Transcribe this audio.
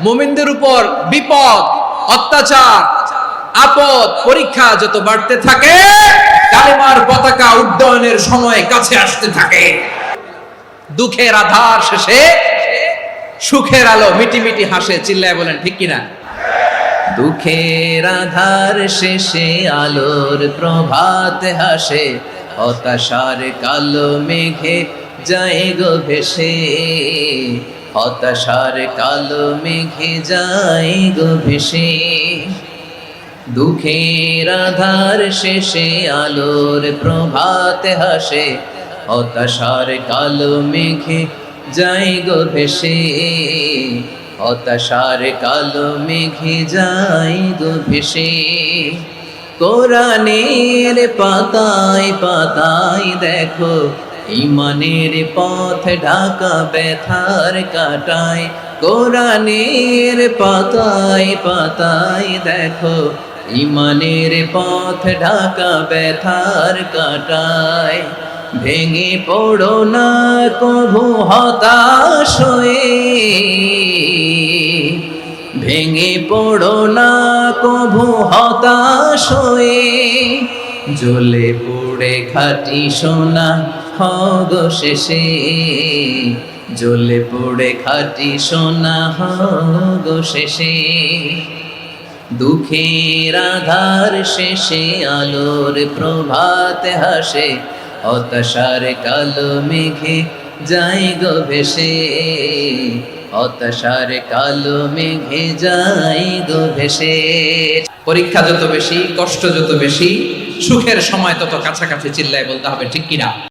মুমিনদের উপর বিপদ, অত্যাচার, আপদ, পরীক্ষা যত বাড়তে থাকে, কালিমার পতাকা উড্ডয়নের সময় কাছে আসতে থাকে। দুঃখের আধার শেষে সুখের আলো মিটিমিটি হাসে। চিল্লায় বলেন ঠিক কিনা? দুঃখের আধার শেষে আলোর প্রভাত হাসে, হতাশার কালো মেঘে যায় গো ভেসে, হতাশার কালো মেঘে যায় গো ভেসে। দুঃখের আধার শেষে আলোর প্রভাত হাসে, হতাশার কালো মেঘে যায় গো ভেসে, হতাশার কালো মেঘে যায় গো ভেসে। কোরআনের পাতায় পাতায় দেখো ঈমানের পথ ঢাকা ব্যথার কাটায়। কোরআনের পাতায় পাতায় দেখো ঈমানের পথ ঢাকা ব্যথার কাটায়। ভেঙে পড়ো না কভু হতাশ হয়ে, ভেঙে পড়ো না কভু হতাশ হয়ে, জ্বলে পুড়ে খাঁটি সোনা হগো শেষে, জ্বলে পুড়ে খাঁটি সোনা হগো শেষে। দুঃখের আধার শেষে আলোর প্রভাত হাসে, হতাশার কালো মেঘে যায় গো ভেসে, হতাশার কালো মেঘে যায় গো ভেসে। পরীক্ষা যত বেশি, কষ্ট যত বেশি, সুখের সময় তত কাছাকাছি। চিল্লায় বলতে হবে ঠিক কিনা?